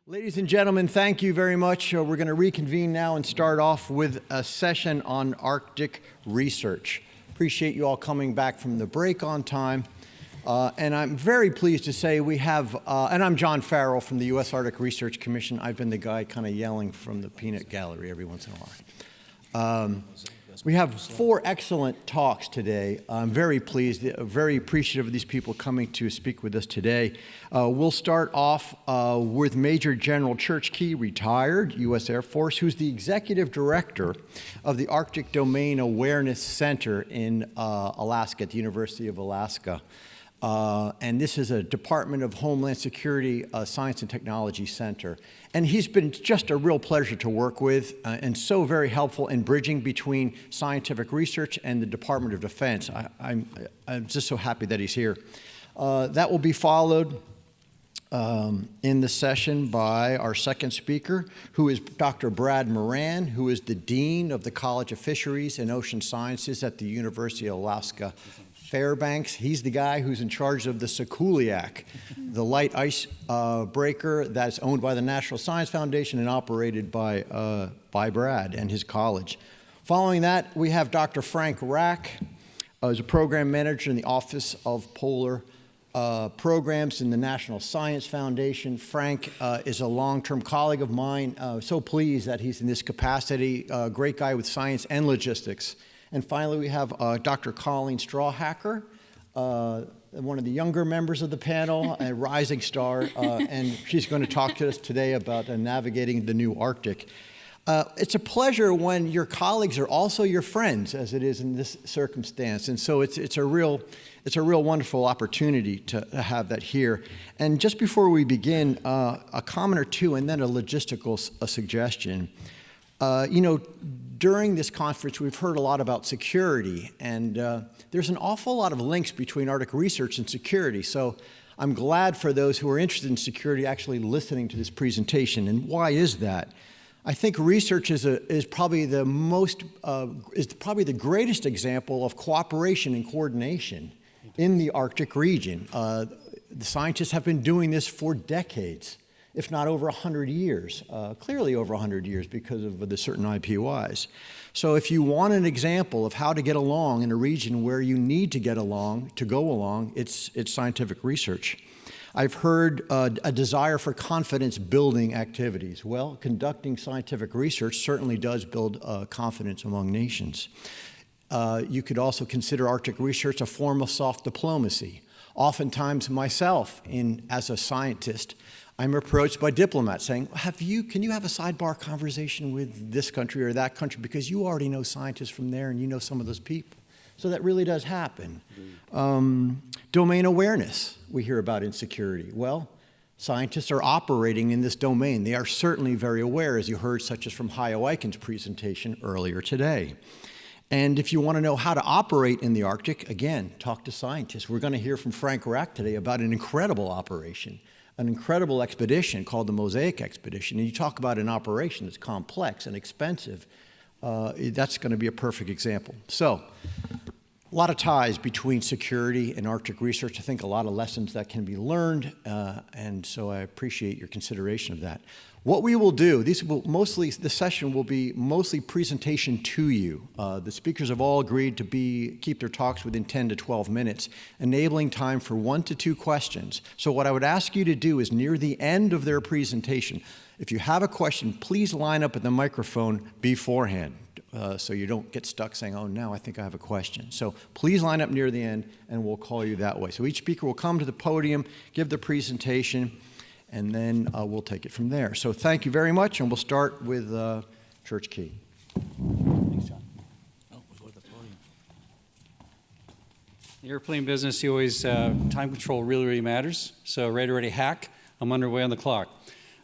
Ladies and gentlemen, thank you very much. We're going to reconvene now and start off with a session on Arctic research. Appreciate you all coming back from the break on time. And I'm very pleased to say we have, and I'm John Farrell from the U.S. Arctic Research Commission. I've been the guy kind of yelling from the peanut gallery every once in a while. We have 4 excellent talks today. I'm very pleased, very appreciative of these people coming to speak with us today. We'll start off with Major General Church Key, retired U.S. Air Force, who's the Executive Director of the Arctic Domain Awareness Center in Alaska, at the University of Alaska. And this is a Department of Homeland Security Science and Technology Center. And he's been just a real pleasure to work with and so very helpful in bridging between scientific research and the Department of Defense. I'm just so happy that he's here. That will be followed in the session by our second speaker, who is Dr. Brad Moran, who is the Dean of the College of Fisheries and Ocean Sciences at the University of Alaska Fairbanks. He's the guy who's in charge of the Cooley AK, the light ice breaker that's owned by the National Science Foundation and operated by Brad and his college. Following that, we have Dr. Frank Rack, who's a program manager in the Office of Polar Programs in the National Science Foundation. Frank is a long-term colleague of mine. So pleased that he's in this capacity. Great guy with science and logistics. And finally, we have Dr. Colleen Strawhacker, one of the younger members of the panel, a rising star, and she's going to talk to us today about navigating the new Arctic. It's a pleasure when your colleagues are also your friends, as it is in this circumstance, and so it's a real wonderful opportunity to have that here. And just before we begin, a comment or two, and then a logistical suggestion. During this conference, we've heard a lot about security, and there's an awful lot of links between Arctic research and security. So I'm glad for those who are interested in security actually listening to this presentation. And why is that? I think research is probably the greatest example of cooperation and coordination in the Arctic region. The scientists have been doing this for decades, if not over 100 years, clearly over 100 years because of the certain IPYs. So if you want an example of how to get along in a region where you need to get along, to go along, it's scientific research. I've heard a desire for confidence-building activities. Well, conducting scientific research certainly does build confidence among nations. You could also consider Arctic research a form of soft diplomacy. Oftentimes myself, as a scientist, I'm approached by diplomats saying, can you have a sidebar conversation with this country or that country because you already know scientists from there and you know some of those people. So that really does happen. Domain awareness we hear about in security. Well, scientists are operating in this domain. They are certainly very aware, as you heard, such as from Hayo Aiken's presentation earlier today. And if you want to know how to operate in the Arctic, again, talk to scientists. We're going to hear from Frank Rack today about an incredible operation, an incredible expedition called the Mosaic Expedition. And you talk about an operation that's complex and expensive. That's going to be a perfect example. So, a lot of ties between security and Arctic research. I think a lot of lessons that can be learned, and so I appreciate your consideration of that. What we will do, the session will be mostly presentation to you. The speakers have all agreed to keep their talks within 10 to 12 minutes, enabling time for 1 to 2 questions. So what I would ask you to do is near the end of their presentation, if you have a question, please line up at the microphone beforehand. So you don't get stuck saying, oh, now I think I have a question. So please line up near the end, and we'll call you that way. So each speaker will come to the podium, give the presentation, and then we'll take it from there. So thank you very much, and we'll start with Church Key. Thanks, John. Oh, we'll go to the podium. In the airplane business, you always, time control really matters. So ready, hack. I'm underway on the clock.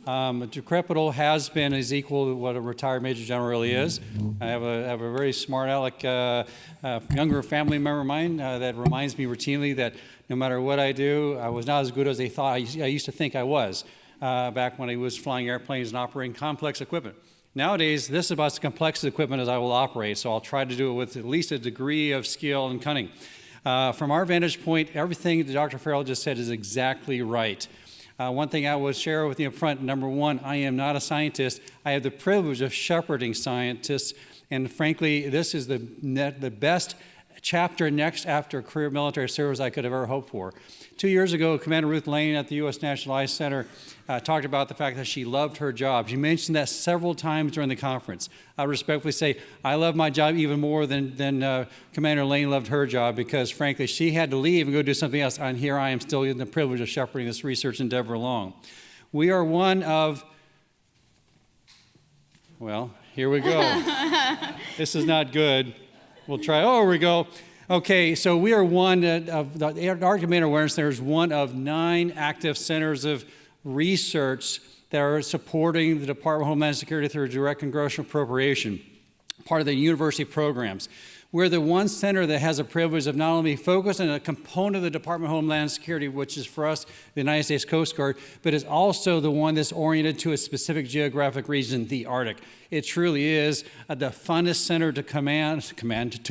A decrepit has been is equal to what a retired Major General really is. I have a very smart aleck younger family member of mine that reminds me routinely that no matter what I do, I was not as good as they thought I used to think I was back when I was flying airplanes and operating complex equipment. Nowadays, this is about as complex equipment as I will operate, so I'll try to do it with at least a degree of skill and cunning. From our vantage point, everything that Dr. Farrell just said is exactly right. One thing I will share with you up front, number one, I am not a scientist. I have the privilege of shepherding scientists, and frankly, this is the best chapter next after career military service I could have ever hoped for. 2 years ago, Commander Ruth Lane at the U.S. National Ice Center talked about the fact that she loved her job. She mentioned that several times during the conference. I respectfully say I love my job even more than Commander Lane loved her job, because frankly, she had to leave and go do something else, and here I am still in the privilege of shepherding this research endeavor along. We are one of, well, here we go. This is not good. We'll try. Oh, here we go. Okay, so we are one of the Arctic Domain Awareness Center is one of 9 active centers of research that are supporting the Department of Homeland Security through direct congressional appropriation, part of the university programs. We're the one center that has a privilege of not only focusing on a component of the Department of Homeland Security, which is for us, the United States Coast Guard, but is also the one that's oriented to a specific geographic region, the Arctic. It truly is the funnest center to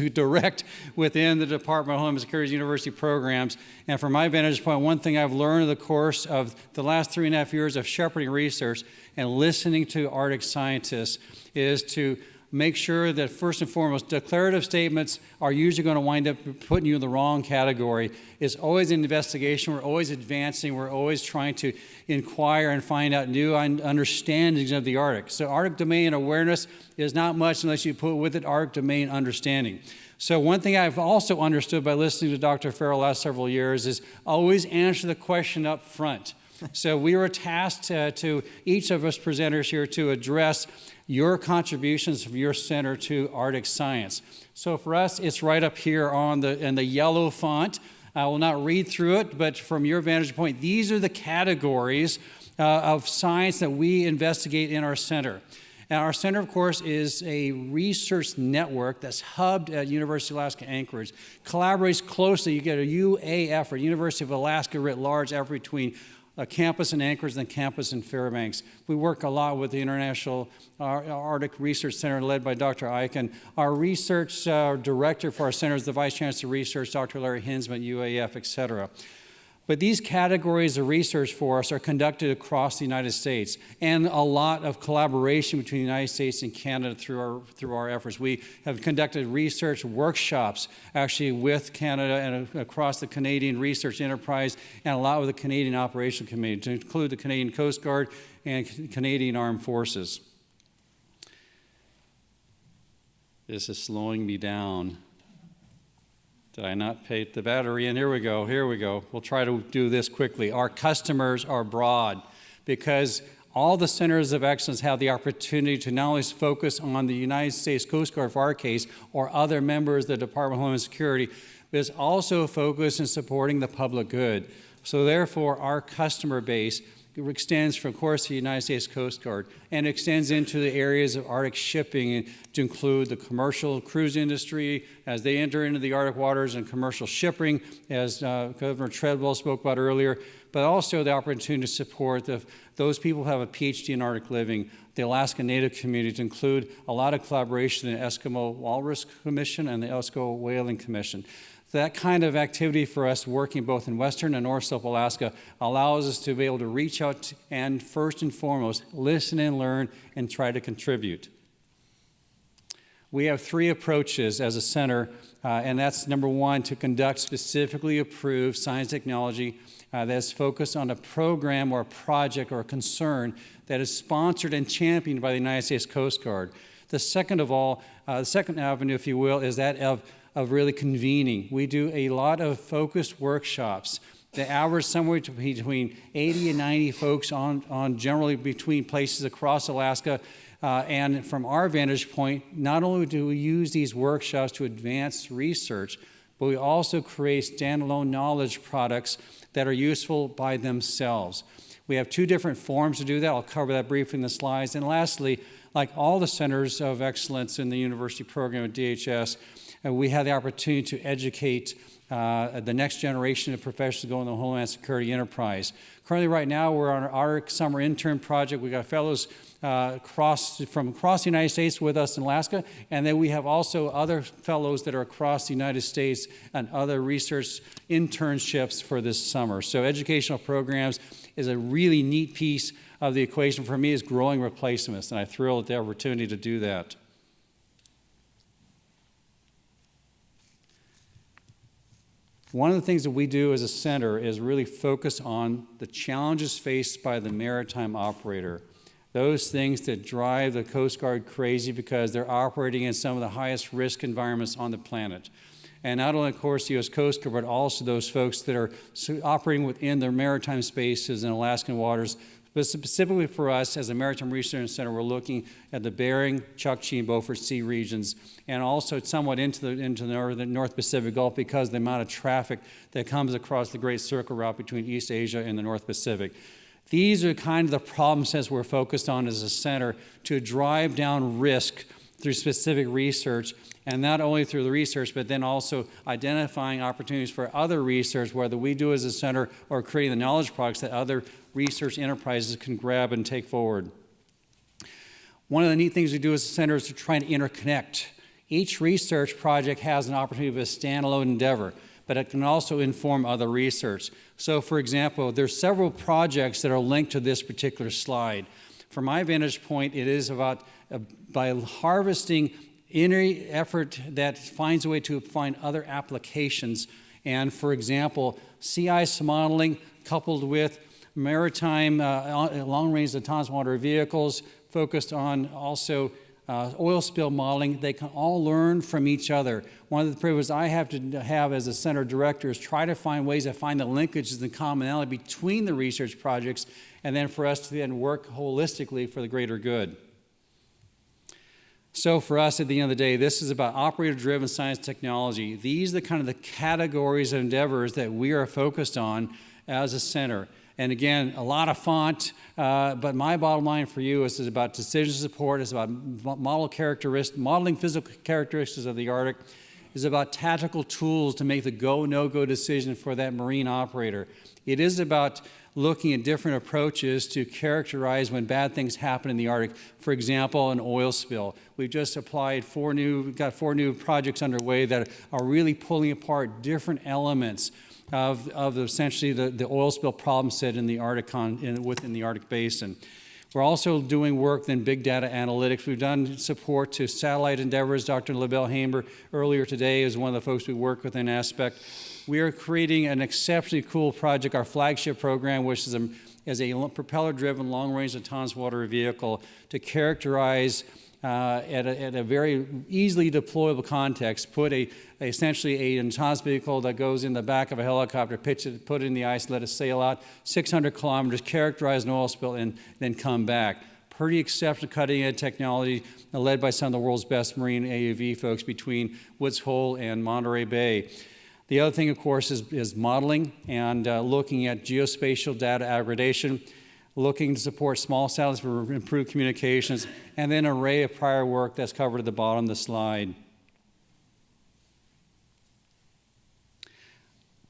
direct within the Department of Homeland Security's university programs. And from my vantage point, one thing I've learned in the course of the last 3.5 years of shepherding research and listening to Arctic scientists is to make sure that, first and foremost, declarative statements are usually going to wind up putting you in the wrong category. It's always an investigation. We're always advancing. We're always trying to inquire and find out new understandings of the Arctic. So Arctic domain awareness is not much unless you put with it Arctic domain understanding. So one thing I've also understood by listening to Dr. Farrell last several years is always answer the question up front. So we were tasked to each of us presenters here to address your contributions from your center to Arctic science. So for us, it's right up here in the yellow font. I will not read through it, but from your vantage point, these are the categories of science that we investigate in our center. And our center, of course, is a research network that's hubbed at University of Alaska Anchorage, collaborates closely. You get a UAF, or University of Alaska writ large, effort between a campus in Anchorage and a campus in Fairbanks. We work a lot with the International Arctic Research Center led by Dr. Eichen. Our research director for our center is the Vice Chancellor of Research, Dr. Larry Hinsman, UAF, et cetera. But these categories of research for us are conducted across the United States, and a lot of collaboration between the United States and Canada through our efforts. We have conducted research workshops actually with Canada and across the Canadian research enterprise, and a lot with the Canadian Operations Committee, to include the Canadian Coast Guard and Canadian Armed Forces. This is slowing me down. Did I not pay the battery in? Here we go. We'll try to do this quickly. Our customers are broad because all the centers of excellence have the opportunity to not only focus on the United States Coast Guard, for our case, or other members of the Department of Homeland Security, but it's also focused in supporting the public good. So therefore, our customer base extends from, of course, the United States Coast Guard, and extends into the areas of Arctic shipping to include the commercial cruise industry as they enter into the Arctic waters, and commercial shipping, as Governor Treadwell spoke about earlier, but also the opportunity to support those people who have a PhD in Arctic living, the Alaska Native community, to include a lot of collaboration in the Eskimo Walrus Commission and the Eskimo Whaling Commission. That kind of activity for us, working both in Western and North Slope Alaska, allows us to be able to reach out and, first and foremost, listen and learn and try to contribute. We have 3 approaches as a center, and that's number 1, to conduct specifically approved science technology that is focused on a program or a project or a concern that is sponsored and championed by the United States Coast Guard. The second avenue, if you will, is that of really convening. We do a lot of focused workshops. The average somewhere between 80 and 90 folks on generally between places across Alaska. And from our vantage point, not only do we use these workshops to advance research, but we also create standalone knowledge products that are useful by themselves. We have 2 different forms to do that. I'll cover that briefly in the slides. And lastly, like all the centers of excellence in the university program at DHS, we have the opportunity to educate the next generation of professionals going to the Homeland Security enterprise. Currently, right now, we're on our summer intern project. We got fellows from across the United States with us in Alaska, and then we have also other fellows that are across the United States and other research internships for this summer. So educational programs is a really neat piece of the equation for me, is growing replacements, and I'm thrilled at the opportunity to do that. One of the things that we do as a center is really focus on the challenges faced by the maritime operator. Those things that drive the Coast Guard crazy because they're operating in some of the highest risk environments on the planet. And not only, of course, the U.S. Coast Guard, but also those folks that are operating within their maritime spaces in Alaskan waters. But specifically for us, as a Maritime Research Center, we're looking at the Bering, Chukchi, and Beaufort Sea regions, and also somewhat into the North Pacific Gulf because of the amount of traffic that comes across the Great Circle Route between East Asia and the North Pacific. These are kind of the problem sets we're focused on as a center to drive down risk through specific research, and not only through the research, but then also identifying opportunities for other research, whether we do as a center or creating the knowledge products that other research enterprises can grab and take forward. One of the neat things we do as a center is to try to interconnect. Each research project has an opportunity of a standalone endeavor, but it can also inform other research. So, for example, there's several projects that are linked to this particular slide. From my vantage point, it is about by harvesting any effort that finds a way to find other applications. And for example, sea ice modeling coupled with maritime long-range autonomous water vehicles focused on also oil spill modeling, they can all learn from each other. One of the privileges I have to have as a center director is try to find ways to find the linkages and commonality between the research projects, and then for us to then work holistically for the greater good. So for us, at the end of the day, this is about operator-driven science technology. These are the kind of the categories of endeavors that we are focused on as a center. And again, a lot of font, but my bottom line for you is about decision support, it's about modeling physical characteristics of the Arctic, is about tactical tools to make the go, no-go decision for that marine operator. It is about looking at different approaches to characterize when bad things happen in the Arctic. For example, an oil spill. We've just applied we've got four new projects underway that are really pulling apart different elements of essentially the oil spill problem set in the Arctic within the Arctic Basin. We're also doing work in big data analytics. We've done support to satellite endeavors. Dr. LaBelle Hamer earlier today is one of the folks we work with in Aspect. We are creating an exceptionally cool project, our flagship program, which is a propeller-driven long-range autonomous water vehicle to characterize at a very easily deployable context, put essentially an autonomous vehicle that goes in the back of a helicopter, pitch it, put it in the ice, let it sail out 600 kilometers, characterize an oil spill, and then come back. Pretty exceptional cutting-edge technology led by some of the world's best marine AUV folks between Woods Hole and Monterey Bay. The other thing, of course, is modeling and looking at geospatial data aggregation, looking to support small satellites for improved communications, and then an array of prior work that's covered at the bottom of the slide.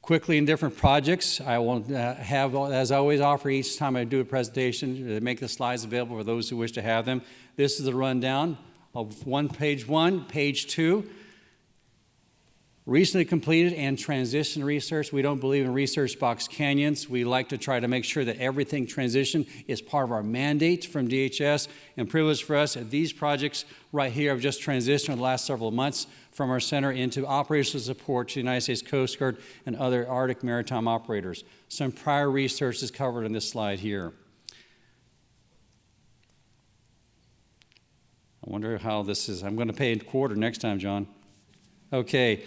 Quickly, in different projects, I will have, as I always offer each time I do a presentation, to make the slides available for those who wish to have them. This is a rundown of page 1, page 2. Recently completed and transition research. We don't believe in research box canyons. We like to try to make sure that everything transition is part of our mandate from DHS, and privilege for us that these projects right here have just transitioned in the last several months from our center into operational support to the United States Coast Guard and other Arctic maritime operators. Some prior research is covered in this slide here. I wonder how this is. I'm going to pay a quarter next time, John. Okay.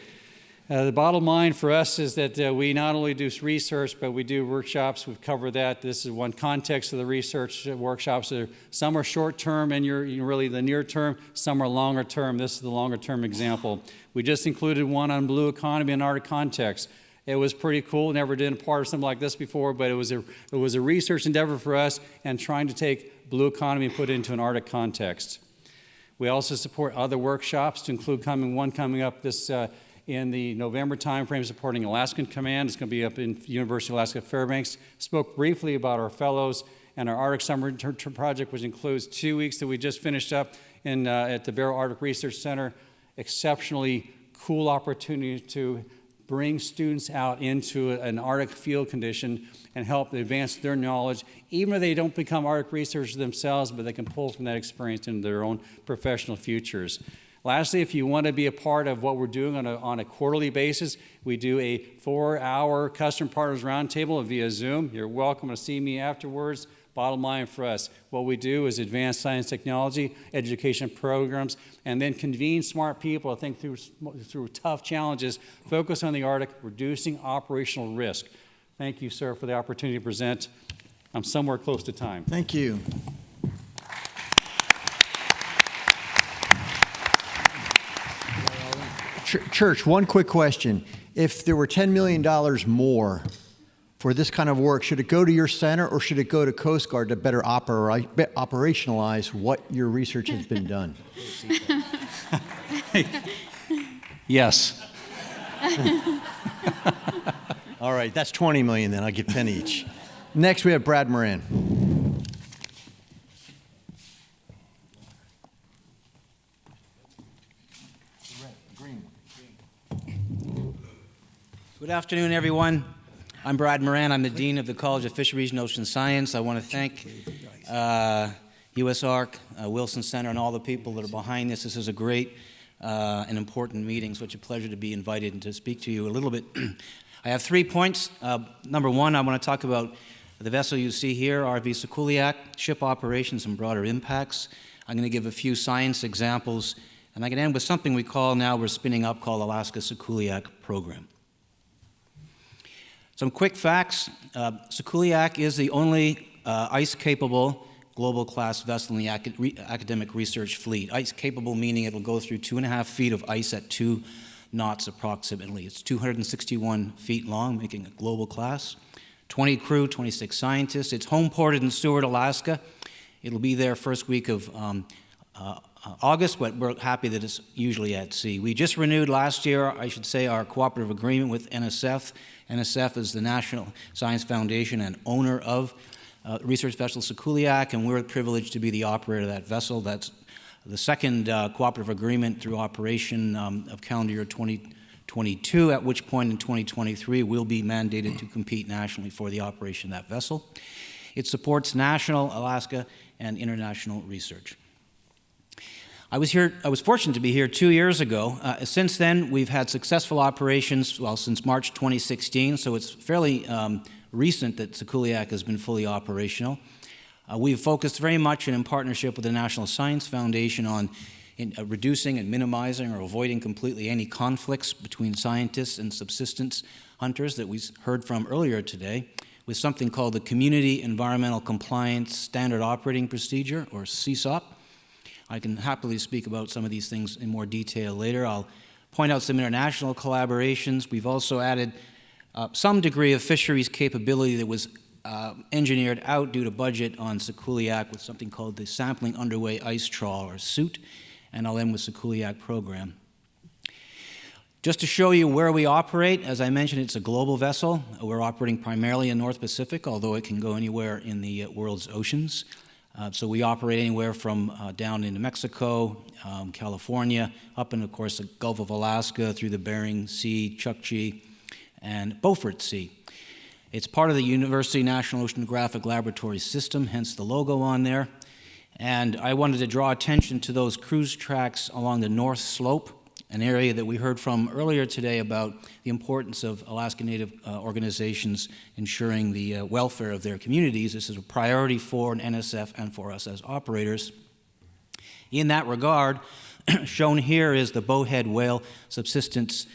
The bottom line for us is that we not only do research, but we do workshops. We've covered that. This is one context of the research workshops. Some are short-term and you're really the near-term. Some are longer-term. This is the longer-term example. We just included one on blue economy in Arctic context. It was pretty cool. Never did a part of something like this before, but it was a research endeavor for us and trying to take blue economy and put it into an Arctic context. We also support other workshops to include one coming up this in the November timeframe supporting Alaskan Command. It's going to be up in University of Alaska Fairbanks. Spoke briefly about our fellows and our Arctic Summer Intern Project, which includes 2 weeks that we just finished up at the Barrow Arctic Research Center. Exceptionally cool opportunity to bring students out into an Arctic field condition and help advance their knowledge, even if they don't become Arctic researchers themselves, but they can pull from that experience into their own professional futures. Lastly, if you want to be a part of what we're doing on a quarterly basis, we do a 4-hour Customer Partners Roundtable via Zoom. You're welcome to see me afterwards. Bottom line for us, what we do is advance science technology, education programs, and then convene smart people to think through tough challenges, focus on the Arctic, reducing operational risk. Thank you, sir, for the opportunity to present. I'm somewhere close to time. Thank you. Church, one quick question. If there were $10 million more for this kind of work, should it go to your center or should it go to Coast Guard to better operationalize what your research has been done? Yes. All right, that's 20 million then. I'll give 10 each. Next, we have Brad Moran. Good afternoon, everyone. I'm Brad Moran. I'm the Dean of the College of Fisheries and Ocean Science. I want to thank USARC, Wilson Center, and all the people that are behind this. This is a great and important meeting. Such a pleasure to be invited and to speak to you a little bit. I have 3 points. Number one, I want to talk about the vessel you see here, RV Cooley AK, ship operations and broader impacts. I'm going to give a few science examples, and I can end with something we're spinning up called Alaska Cooley AK Program. Some quick facts. Cooley AK is the only ice-capable global-class vessel in the academic research fleet. Ice-capable meaning it'll go through 2.5 feet of ice at 2 knots approximately. It's 261 feet long, making it global class. 20 crew, 26 scientists. It's home-ported in Seward, Alaska. It'll be there first week of August, but we're happy that it's usually at sea. We just renewed last year, I should say, our cooperative agreement with NSF. NSF is the National Science Foundation and owner of research vessel Cooley AK, and we're privileged to be the operator of that vessel. That's the second cooperative agreement through operation of calendar year 2022, at which point in 2023 we'll be mandated to compete nationally for the operation of that vessel. It supports national, Alaska, and international research. I was fortunate to be here 2 years ago. Since then, we've had successful operations, since March 2016, so it's fairly recent that Cooley AK has been fully operational. We've focused very much in partnership with the National Science Foundation on reducing and minimizing or avoiding completely any conflicts between scientists and subsistence hunters that we heard from earlier today, with something called the Community Environmental Compliance Standard Operating Procedure, or CSOP. I can happily speak about some of these things in more detail later. I'll point out some international collaborations. We've also added some degree of fisheries capability that was engineered out due to budget on Cooley AK with something called the Sampling Underway Ice Trawl, or SOOT, and I'll end with the Cooley AK program. Just to show you where we operate, as I mentioned, it's a global vessel. We're operating primarily in North Pacific, although it can go anywhere in the world's oceans. So we operate anywhere from down into Mexico, California, up in, of course, the Gulf of Alaska, through the Bering Sea, Chukchi, and Beaufort Sea. It's part of the University National Oceanographic Laboratory system, hence the logo on there. And I wanted to draw attention to those cruise tracks along the North Slope, an area that we heard from earlier today about the importance of Alaska Native organizations ensuring the welfare of their communities. This is a priority for NSF and for us as operators. In that regard, shown here is the bowhead whale subsistence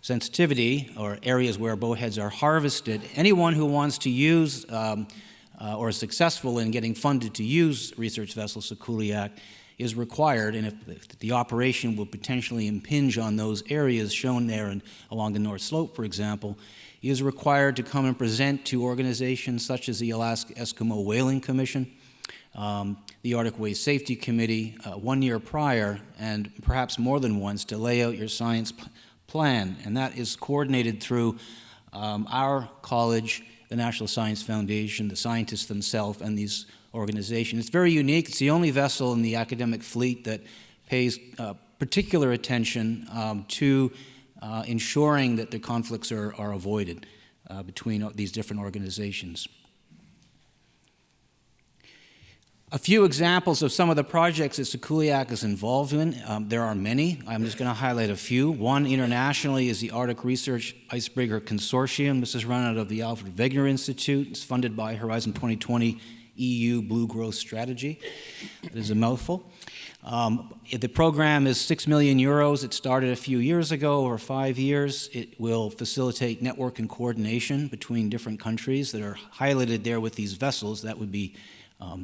sensitivity, or areas where bowheads are harvested. Anyone who wants to use or is successful in getting funded to use research vessels Cooley AK is required, and if the operation will potentially impinge on those areas shown there and along the North Slope, for example, is required to come and present to organizations such as the Alaska Eskimo Whaling Commission, the Arctic Waste Safety Committee, 1 year prior, and perhaps more than once, to lay out your science plan, and that is coordinated through our college, the National Science Foundation, the scientists themselves, and these organizations. It's very unique. It's the only vessel in the academic fleet that pays particular attention to ensuring that the conflicts are avoided between these different organizations. A few examples of some of the projects that Cooley AK is involved in. There are many. I'm just going to highlight a few. One internationally is the Arctic Research Icebreaker Consortium. This is run out of the Alfred Wegener Institute. It's funded by Horizon 2020 EU Blue Growth Strategy. It is a mouthful. The program is 6 million euros. It started a few years ago, over 5 years. It will facilitate network and coordination between different countries that are highlighted there with these vessels. That would be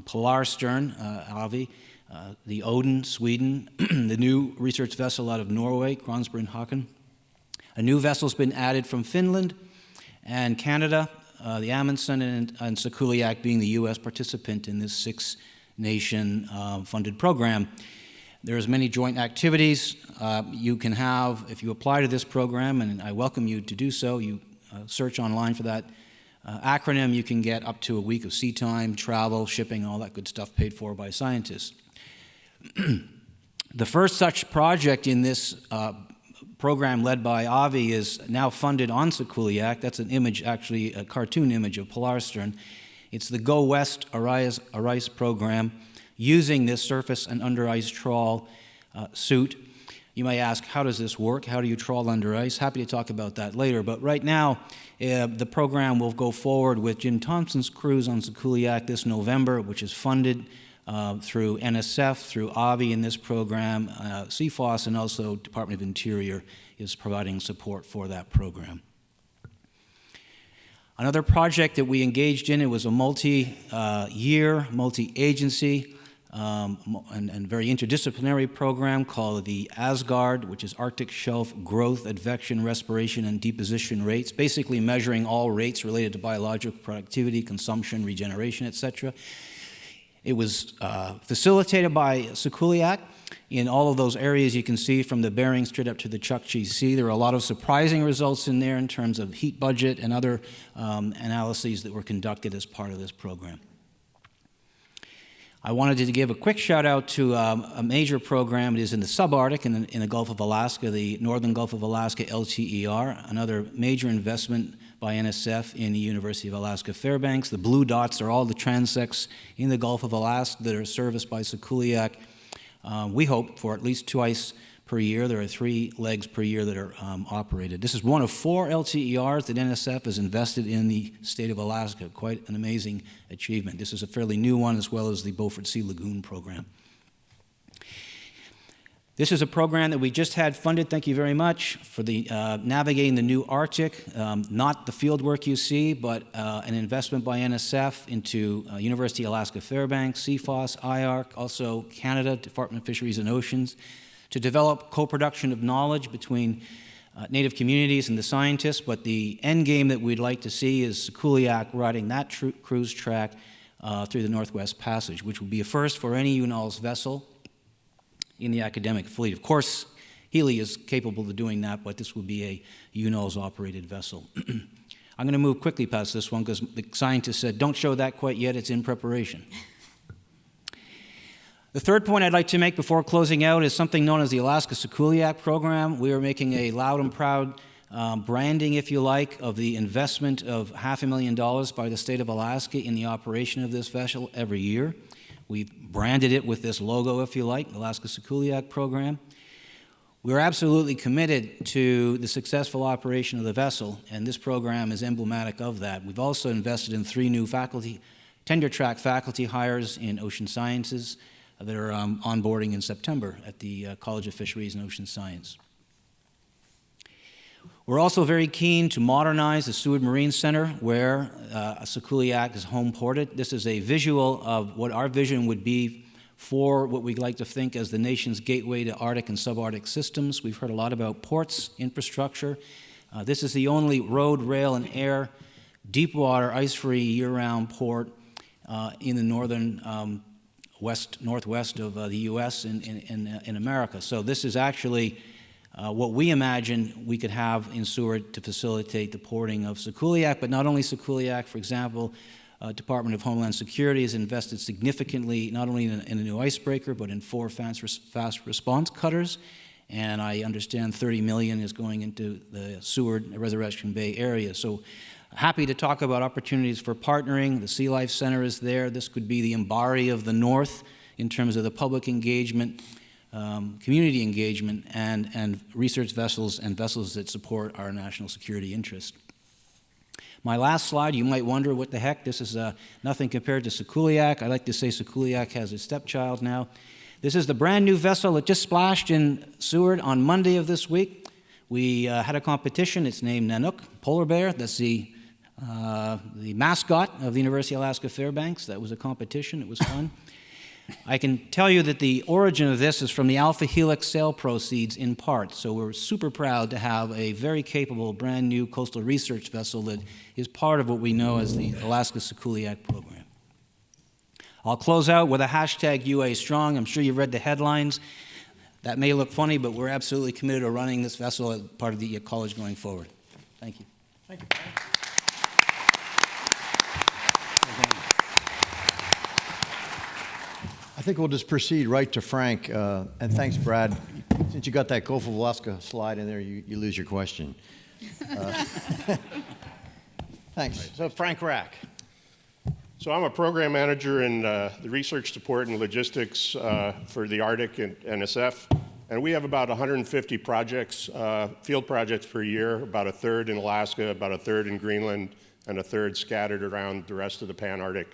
Pilar Stern, Avi, the Odin, Sweden, the new research vessel out of Norway, Kronsberg Haken. A new vessel's been added from Finland and Canada, the Amundsen and Cooley AK being the U.S. participant in this 6-nation funded program. There's many joint activities you can have if you apply to this program, and I welcome you to do so. You search online for that acronym. You can get up to a week of sea time, travel, shipping, all that good stuff paid for by scientists. The first such project in this program led by Avi is now funded on Cooley AK. That's an image, actually a cartoon image of Pilar Stern. It's the Go West Arise program using this surface and under ice trawl suit. You may ask, how does this work? How do you trawl under ice? Happy to talk about that later. But right now, the program will go forward with Jim Thompson's cruise on Cooley AK this November, which is funded through NSF, through Avi in this program. CFOS and also Department of Interior is providing support for that program. Another project that we engaged in, it was a multi-year, multi-agency, and very interdisciplinary program called the ASGARD, which is Arctic Shelf Growth, Advection, Respiration, and Deposition Rates, basically measuring all rates related to biological productivity, consumption, regeneration, etc. It was facilitated by Cooley AK. In all of those areas you can see from the Bering Strait up to the Chukchi Sea, there are a lot of surprising results in there in terms of heat budget and other analyses that were conducted as part of this program. I wanted to give a quick shout out to a major program. It is in the subarctic in the Gulf of Alaska, the Northern Gulf of Alaska LTER, another major investment by NSF in the University of Alaska Fairbanks. The blue dots are all the transects in the Gulf of Alaska that are serviced by Cooley AK. We hope for at least 2 ice per year. There are 3 legs per year that are operated. This is one of 4 LTERs that NSF has invested in the state of Alaska. Quite an amazing achievement. This is a fairly new one, as well as the Beaufort Sea Lagoon program. This is a program that we just had funded, thank you very much, for the navigating the new Arctic. Not the field work you see, but an investment by NSF into University of Alaska Fairbanks, CFOS, IARC, also Canada, Department of Fisheries and Oceans, to develop co-production of knowledge between native communities and the scientists. But the end game that we'd like to see is Cooley AK riding that cruise track through the Northwest Passage, which will be a first for any UNOLS vessel in the academic fleet. Of course, Healy is capable of doing that, but this will be a UNOLS-operated vessel. I'm going to move quickly past this one because the scientist said, don't show that quite yet, it's in preparation. The third point I'd like to make before closing out is something known as the Alaska Cooley AK program. We are making a loud and proud branding, if you like, of the investment of $500,000 by the state of Alaska in the operation of this vessel every year. We've branded it with this logo, if you like, Alaska Cooley AK program. We're absolutely committed to the successful operation of the vessel, and this program is emblematic of that. We've also invested in 3 new tenure-track faculty hires in ocean sciences that are onboarding in September at the College of Fisheries and Ocean Science. We're also very keen to modernize the Seward Marine Center, where Cooley AK is home ported. This is a visual of what our vision would be for what we like to think as the nation's gateway to Arctic and subarctic systems. We've heard a lot about ports, infrastructure. This is the only road, rail, and air, deep water, ice-free, year-round port in the northern northwest of the U.S. in America. So this is actually what we imagine we could have in Seward to facilitate the porting of Sekuliak, but not only Sekuliak. For example, Department of Homeland Security has invested significantly not only in a new icebreaker, but in 4 fast response cutters. And I understand $30 million is going into the Seward Resurrection Bay area. So happy to talk about opportunities for partnering. The Sea Life Center is there. This could be the Mbari of the North in terms of the public engagement, community engagement, and research vessels and vessels that support our national security interest. My last slide, you might wonder what the heck, this is nothing compared to Sekuliak. I like to say Sekuliak has a stepchild now. This is the brand new vessel that just splashed in Seward on Monday of this week. We had a competition, it's named Nanook, polar bear. That's the mascot of the University of Alaska Fairbanks. That was a competition, it was fun. I can tell you that the origin of this is from the Alpha Helix sale proceeds in part, so we're super proud to have a very capable brand new coastal research vessel that is part of what we know as the Alaska Sekuliak program. I'll close out with a hashtag UA Strong. I'm sure you've read the headlines. That may look funny, but we're absolutely committed to running this vessel as part of the college going forward. Thank you. Thank you. I think we'll just proceed right to Frank. And thanks, Brad. Since you got that Gulf of Alaska slide in there, you lose your question. Thanks. So Frank Rack. So I'm a program manager in the research support and logistics for the Arctic and NSF. And we have about 150 projects, field projects per year, about a third in Alaska, about a third in Greenland, and a third scattered around the rest of the Pan-Arctic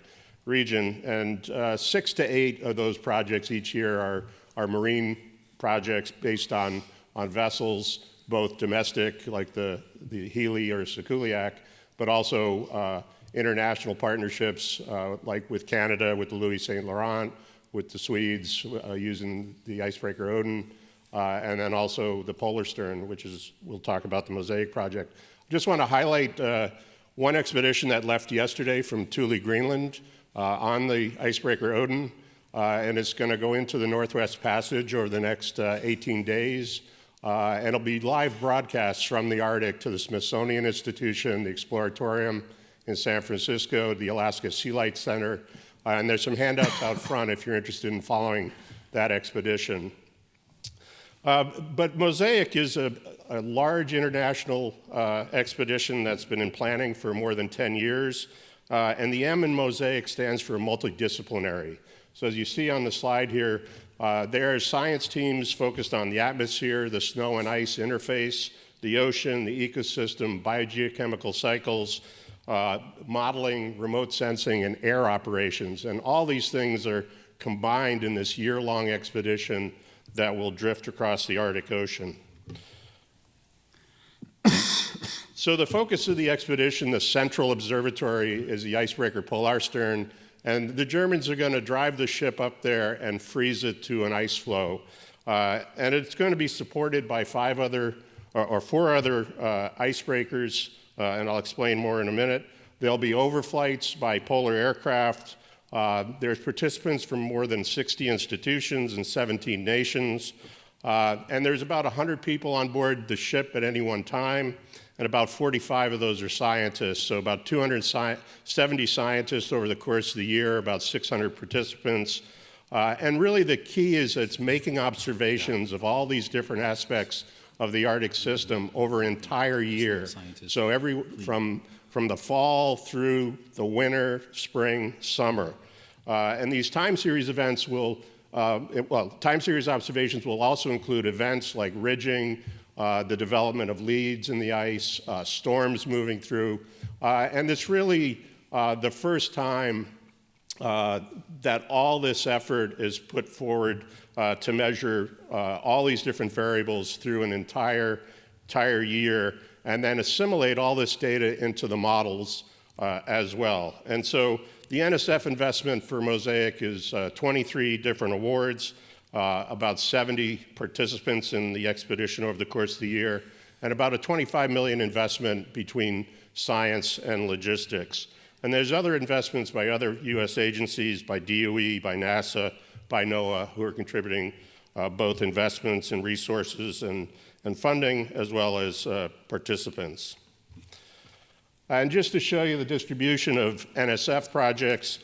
region. And 6 to 8 of those projects each year are marine projects based on vessels, both domestic, like the Healy or Sekuliak, but also international partnerships, like with Canada, with the Louis Saint Laurent, with the Swedes using the icebreaker Odin, and then also the Pilar Stern, which is, we'll talk about the Mosaic project. I just want to highlight one expedition that left yesterday from Thule, Greenland, on the icebreaker Odin, and it's going to go into the Northwest Passage over the next 18 days. And it'll be live broadcasts from the Arctic to the Smithsonian Institution, the Exploratorium in San Francisco, the Alaska Sea Life Center, and there's some handouts out front if you're interested in following that expedition. But Mosaic is a large international expedition that's been in planning for more than 10 years, and the M in Mosaic stands for multidisciplinary. So as you see on the slide here, there are science teams focused on the atmosphere, the snow and ice interface, the ocean, the ecosystem, biogeochemical cycles, modeling, remote sensing, and air operations. And all these things are combined in this year-long expedition that will drift across the Arctic Ocean. So the focus of the expedition, the central observatory, is the icebreaker Pilar Stern, and the Germans are going to drive the ship up there and freeze it to an ice flow. And it's going to be supported by 4 other icebreakers, and I'll explain more in a minute. There'll be overflights by polar aircraft. There's participants from more than 60 institutions and 17 nations. And there's about 100 people on board the ship at any one time, and about 45 of those are scientists. So about 270 scientists over the course of the year, about 600 participants. And really the key is it's making observations of all these different aspects of the Arctic system over an entire year. So from the fall through the winter, spring, summer. And these time series events will, time series observations will also include events like ridging, the development of leads in the ice, storms moving through. And it's really the first time that all this effort is put forward to measure all these different variables through an entire year, and then assimilate all this data into the models as well. And so the NSF investment for Mosaic is 23 different awards, about 70 participants in the expedition over the course of the year, and about a $25 million investment between science and logistics. And there's other investments by other US agencies, by DOE, by NASA, by NOAA, who are contributing both investments and resources and and funding, as well as participants. And just to show you the distribution of NSF projects,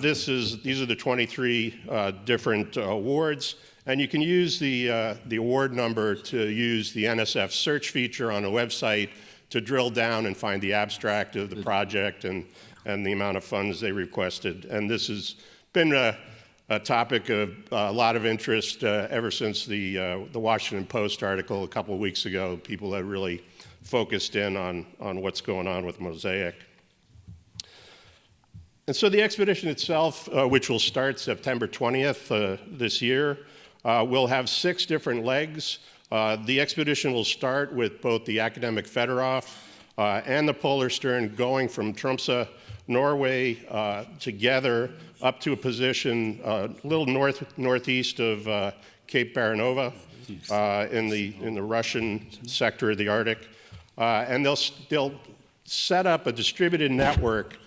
these are the 23 different awards, and you can use the award number to use the NSF search feature on a website to drill down and find the abstract of the project and the amount of funds they requested. And this has been a topic of a lot of interest ever since the Washington Post article a couple of weeks ago. People have really focused in on what's going on with Mosaic. And so the expedition itself, which will start September 20th this year, will have 6 different legs. The expedition will start with both the academic Federoff and the Polar Stern going from Tromsø, Norway, together up to a position a little northeast of Cape Baranova in the Russian sector of the Arctic. And they'll set up a distributed network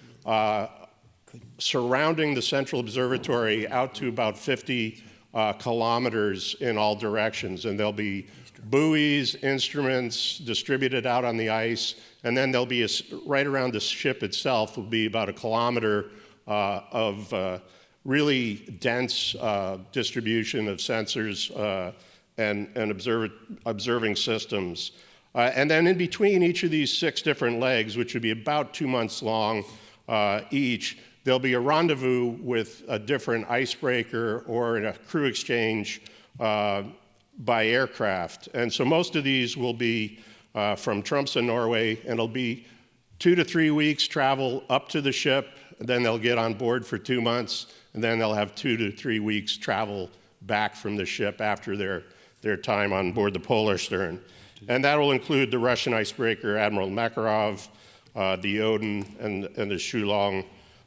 surrounding the Central Observatory out to about 50 kilometers in all directions. And there'll be buoys, instruments distributed out on the ice, and then there'll be right around the ship itself will be about a kilometer of really dense distribution of sensors and observing systems. And then in between each of these 6 different legs, which would be about 2 months long each, there'll be a rendezvous with a different icebreaker or a crew exchange by aircraft. And so most of these will be from Tromsø, Norway, and it'll be 2 to 3 weeks travel up to the ship, and then they'll get on board for 2 months, and then they'll have 2 to 3 weeks travel back from the ship after their time on board the Polar Stern. And that will include the Russian icebreaker Admiral Makarov, the Odin, and the Shulong,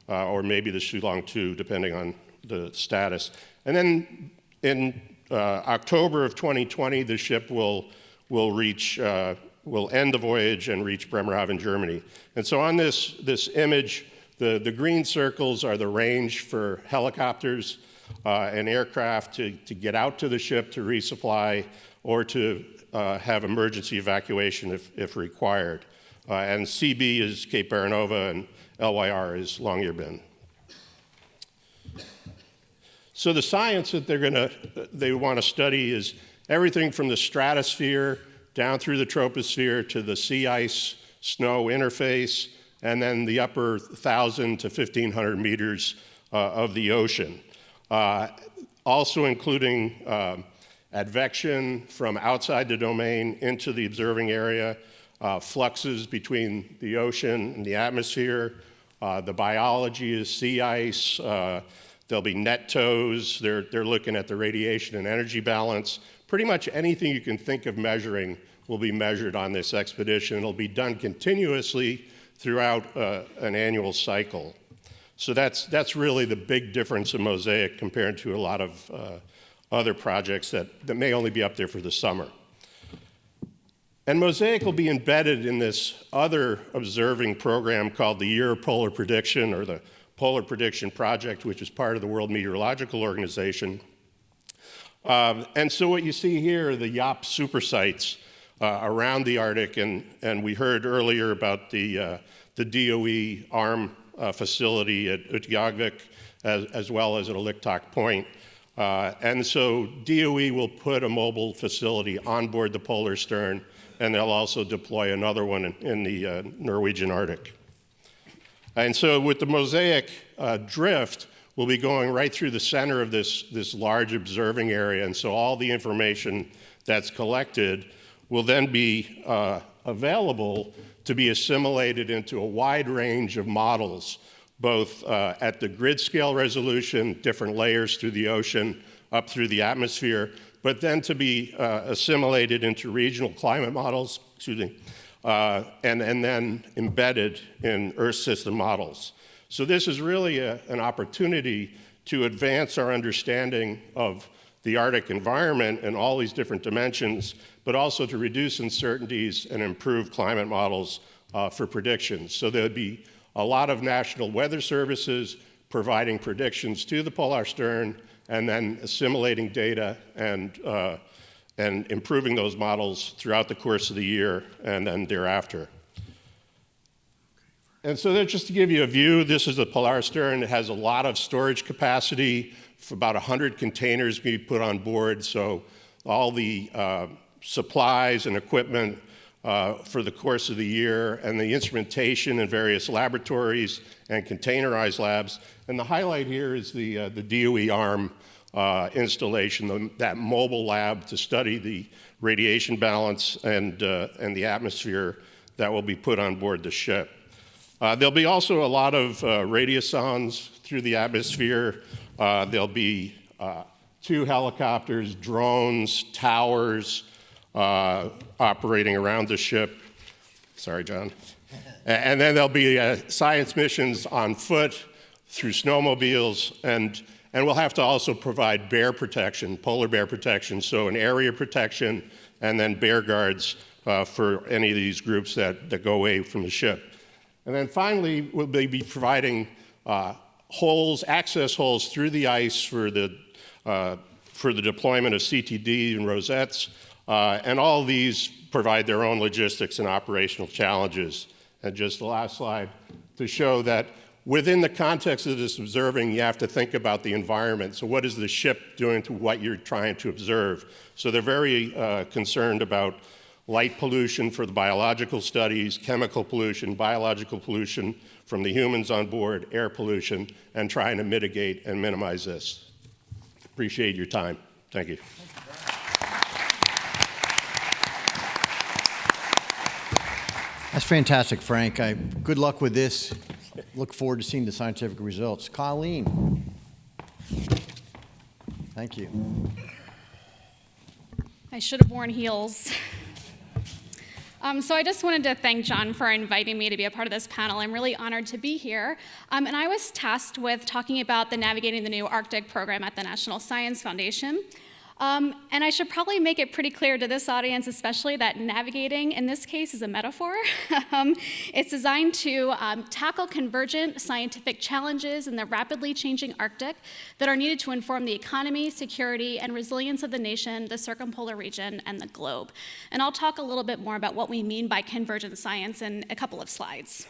or maybe the Shulong 2, depending on the status. And then in October of 2020, the ship will end the voyage and reach Bremerhaven, Germany. And so on this image, the green circles are the range for helicopters and aircraft to get out to the ship to resupply or to have emergency evacuation if required. And CB is Cape Baranova and LYR is Longyearbyen. So the science that they want to study is everything from the stratosphere down through the troposphere to the sea ice snow interface, and then the upper 1,000 to 1,500 meters of the ocean. Also including advection from outside the domain into the observing area, fluxes between the ocean and the atmosphere. The biology is sea ice. There'll be net tows. They're looking at the radiation and energy balance. Pretty much anything you can think of measuring will be measured on this expedition. It'll be done continuously throughout an annual cycle. So that's really the big difference in Mosaic compared to a lot of other projects that may only be up there for the summer. And Mosaic will be embedded in this other observing program called the Year of Polar Prediction, or the Polar Prediction Project, which is part of the World Meteorological Organization. And so what you see here are the YOP supersites around the Arctic, and we heard earlier about the DOE ARM facility at Utqiagvik, as well as at Aliktok Point. And so DOE will put a mobile facility on board the Polar Stern, and they'll also deploy another one in the Norwegian Arctic. And so with the Mosaic drift, we'll be going right through the center of this large observing area, and so all the information that's collected will then be available to be assimilated into a wide range of models, both at the grid scale resolution, different layers through the ocean, up through the atmosphere, but then to be assimilated into regional climate models, and then embedded in Earth system models. So this is really an opportunity to advance our understanding of the Arctic environment and all these different dimensions, but also to reduce uncertainties and improve climate models for predictions. So there'd be a lot of national weather services providing predictions to the Polar Stern, and then assimilating data and and improving those models throughout the course of the year and then thereafter. And so just to give you a view, this is the Pilar Stern. It has a lot of storage capacity, for about 100 containers being put on board, so all the supplies and equipment for the course of the year, and the instrumentation in various laboratories and containerized labs. And the highlight here is the DOE ARM installation, that mobile lab to study the radiation balance and the atmosphere that will be put on board the ship. There'll be also a lot of radiosondes through the atmosphere. There'll be 2 helicopters, drones, towers operating around the ship. Sorry, John. And then there'll be science missions on foot, through snowmobiles, and we'll have to also provide bear protection, polar bear protection, so an area protection, and then bear guards for any of these groups that go away from the ship. And then finally, we'll be providing access holes through the ice for the deployment of CTD and rosettes, and all of these provide their own logistics and operational challenges. And just the last slide to show that within the context of this observing, you have to think about the environment. So what is the ship doing to what you're trying to observe? So they're very concerned about light pollution for the biological studies, chemical pollution, biological pollution from the humans on board, air pollution, and trying to mitigate and minimize this. Appreciate your time. Thank you. That's fantastic, Frank. Good luck with this. Look forward to seeing the scientific results. Colleen. Thank you. I should have worn heels. So I just wanted to thank John for inviting me to be a part of this panel. I'm really honored to be here. And I was tasked with talking about the Navigating the New Arctic program at the National Science Foundation. And I should probably make it pretty clear to this audience especially that navigating in this case is a metaphor. It's designed to tackle convergent scientific challenges in the rapidly changing Arctic that are needed to inform the economy, security, and resilience of the nation, the circumpolar region, and the globe. And I'll talk a little bit more about what we mean by convergent science in a couple of slides.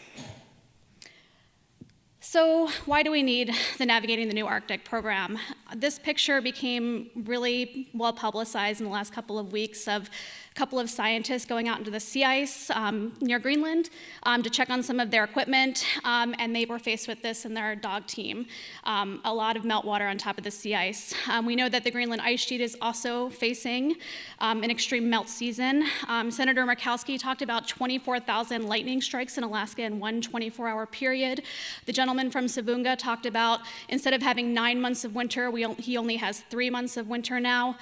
So why do we need the Navigating the New Arctic program? This picture became really well publicized in the last couple of weeks of a couple of scientists going out into the sea ice near Greenland to check on some of their equipment, and they were faced with this in their dog team. A lot of meltwater on top of the sea ice. We know that the Greenland ice sheet is also facing an extreme melt season. Senator Murkowski talked about 24,000 lightning strikes in Alaska in one 24-hour period. The gentleman from Savunga talked about instead of having 9 months of winter, he only has 3 months of winter now.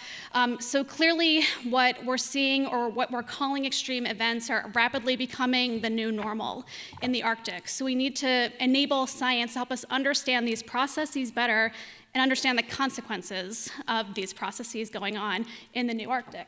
So clearly what we're seeing or what we're calling extreme events are rapidly becoming the new normal in the Arctic. So we need to enable science to help us understand these processes better and understand the consequences of these processes going on in the new Arctic.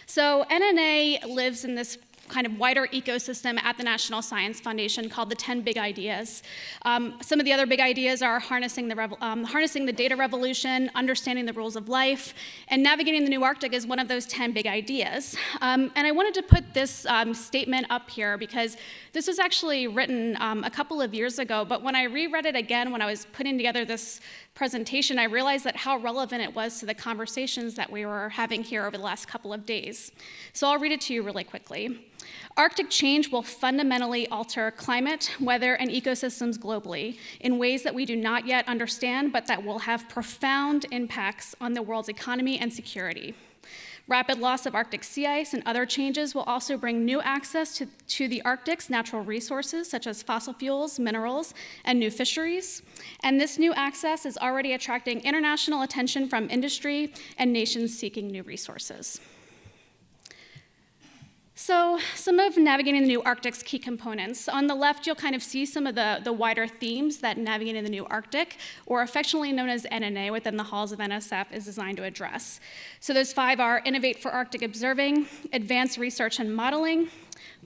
So NNA lives in this kind of wider ecosystem at the National Science Foundation called the 10 Big Ideas. Some of the other big ideas are harnessing the data revolution, understanding the rules of life, and navigating the new Arctic is one of those 10 big ideas. And I wanted to put this statement up here because this was actually written a couple of years ago, but when I reread it again when I was putting together this presentation, I realized that how relevant it was to the conversations that we were having here over the last couple of days. So I'll read it to you really quickly. Arctic change will fundamentally alter climate, weather, and ecosystems globally in ways that we do not yet understand, but that will have profound impacts on the world's economy and security. Rapid loss of Arctic sea ice and other changes will also bring new access to the Arctic's natural resources, such as fossil fuels, minerals, and new fisheries. And this new access is already attracting international attention from industry and nations seeking new resources. So some of Navigating the New Arctic's key components. On the left, you'll kind of see some of the wider themes that Navigating the New Arctic, or affectionately known as NNA within the halls of NSF, is designed to address. So those 5 are innovate for Arctic observing, advance research and modeling,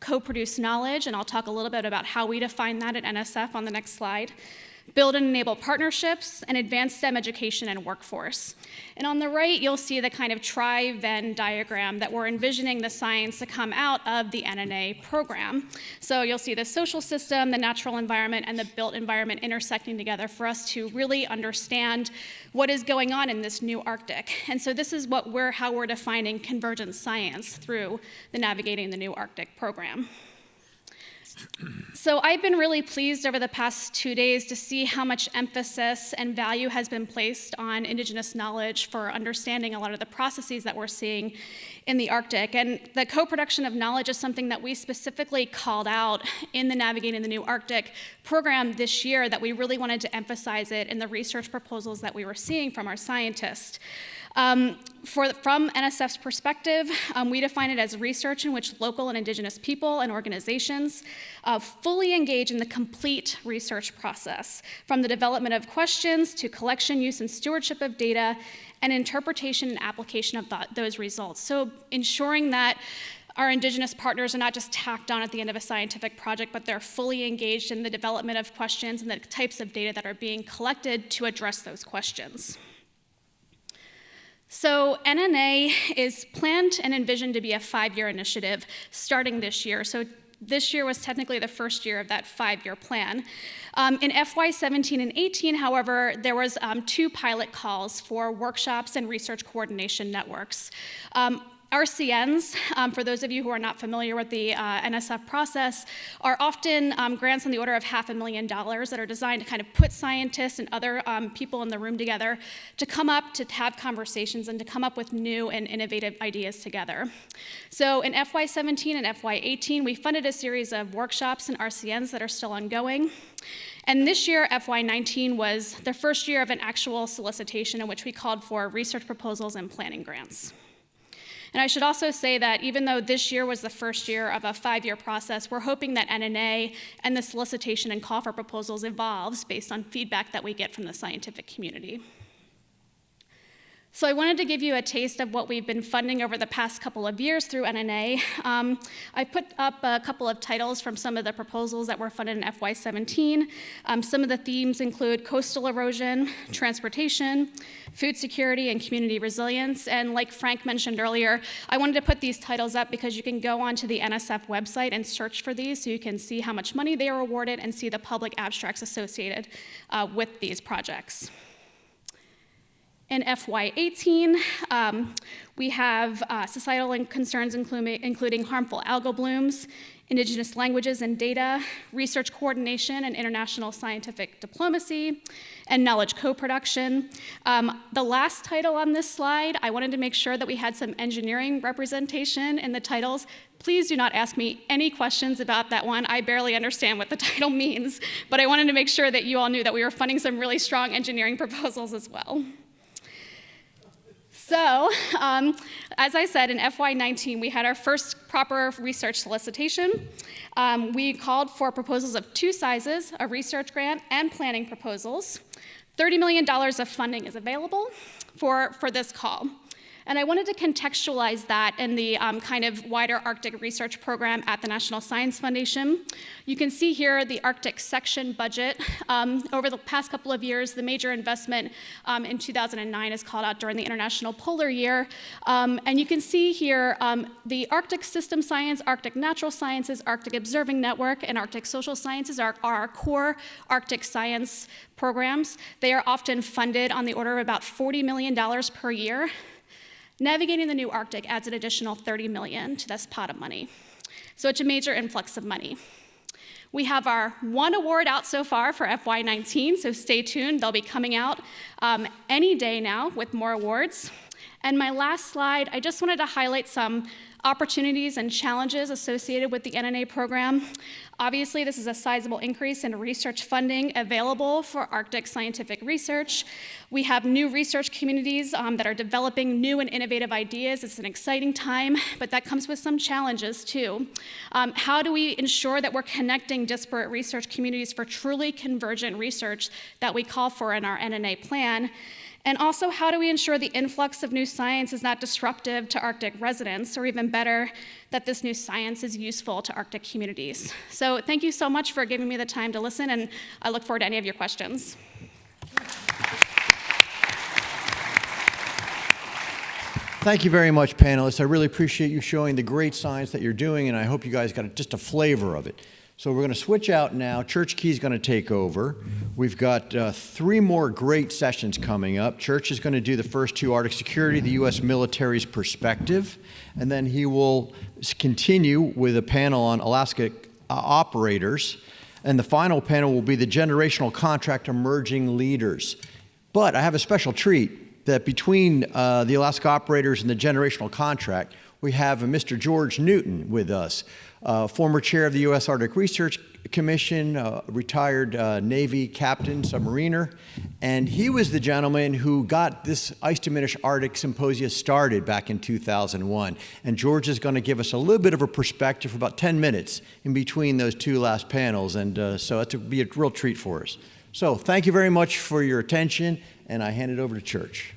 co-produce knowledge, and I'll talk a little bit about how we define that at NSF on the next slide, build and enable partnerships, and advance STEM education and workforce. And on the right, you'll see the kind of tri-Venn diagram that we're envisioning the science to come out of the NNA program. So you'll see the social system, the natural environment, and the built environment intersecting together for us to really understand what is going on in this new Arctic. And so this is how we're defining convergent science through the Navigating the New Arctic program. So I've been really pleased over the past 2 days to see how much emphasis and value has been placed on Indigenous knowledge for understanding a lot of the processes that we're seeing in the Arctic. And the co-production of knowledge is something that we specifically called out in the Navigating the New Arctic program this year, that we really wanted to emphasize it in the research proposals that we were seeing from our scientists. From NSF's perspective, we define it as research in which local and Indigenous people and organizations fully engage in the complete research process, from the development of questions to collection, use, and stewardship of data, and interpretation and application of those results. So ensuring that our Indigenous partners are not just tacked on at the end of a scientific project, but they're fully engaged in the development of questions and the types of data that are being collected to address those questions. So NNA is planned and envisioned to be a 5-year initiative starting this year. So this year was technically the first year of that 5-year plan. In FY17 and 18, however, there was 2 pilot calls for workshops and research coordination networks. RCNs, for those of you who are not familiar with the NSF process, are often grants on the order of $500,000 that are designed to kind of put scientists and other people in the room together to come up, to have conversations, and to come up with new and innovative ideas together. So in FY17 and FY18, we funded a series of workshops and RCNs that are still ongoing. And this year, FY19, was the first year of an actual solicitation in which we called for research proposals and planning grants. And I should also say that even though this year was the first year of a 5-year process, we're hoping that NNA and the solicitation and call for proposals evolves based on feedback that we get from the scientific community. So I wanted to give you a taste of what we've been funding over the past couple of years through NNA. I put up a couple of titles from some of the proposals that were funded in FY17. Some of the themes include coastal erosion, transportation, food security, and community resilience. And like Frank mentioned earlier, I wanted to put these titles up because you can go onto the NSF website and search for these so you can see how much money they are awarded and see the public abstracts associated with these projects. In FY18, we have societal concerns including harmful algal blooms, Indigenous languages and data, research coordination and international scientific diplomacy, and knowledge co-production. The last title on this slide, I wanted to make sure that we had some engineering representation in the titles. Please do not ask me any questions about that one. I barely understand what the title means, but I wanted to make sure that you all knew that we were funding some really strong engineering proposals as well. So, as I said, in FY19, we had our first proper research solicitation. We called for proposals of 2 sizes, a research grant and planning proposals. $30 million of funding is available for this call. And I wanted to contextualize that in the kind of wider Arctic research program at the National Science Foundation. You can see here the Arctic section budget. Over the past couple of years, the major investment in 2009 is called out during the International Polar Year. And you can see here the Arctic System Science, Arctic Natural Sciences, Arctic Observing Network, and Arctic Social Sciences are our core Arctic science programs. They are often funded on the order of about $40 million per year. Navigating the New Arctic adds an additional $30 million to this pot of money. So it's a major influx of money. We have our 1 award out so far for FY19, so stay tuned. They'll be coming out any day now with more awards. And my last slide, I just wanted to highlight some opportunities and challenges associated with the NNA program. Obviously, this is a sizable increase in research funding available for Arctic scientific research. We have new research communities that are developing new and innovative ideas. It's an exciting time, but that comes with some challenges too. How do we ensure that we're connecting disparate research communities for truly convergent research that we call for in our NNA plan? And also, how do we ensure the influx of new science is not disruptive to Arctic residents, or even better, that this new science is useful to Arctic communities? So So thank you so much for giving me the time to listen, and I look forward to any of your questions. Thank you very much, panelists. I really appreciate you showing the great science that you're doing, and I hope you guys got just a flavor of it. So we're going to switch out now. Church Key's going to take over. We've got 3 more great sessions coming up. Church is going to do the first 2, Arctic Security, the U.S. military's perspective, and then he will continue with a panel on Alaska operators, and the final panel will be the generational contract emerging leaders. But I have a special treat that between the Alaska operators and the generational contract, we have Mr. George Newton with us, former chair of the U.S. Arctic Research Commission, retired Navy captain, submariner, and he was the gentleman who got this Ice Diminished Arctic Symposia started back in 2001. And George is going to give us a little bit of a perspective for about 10 minutes in between those 2 last panels, and so it's be a real treat for us. So thank you very much for your attention, and I hand it over to Church.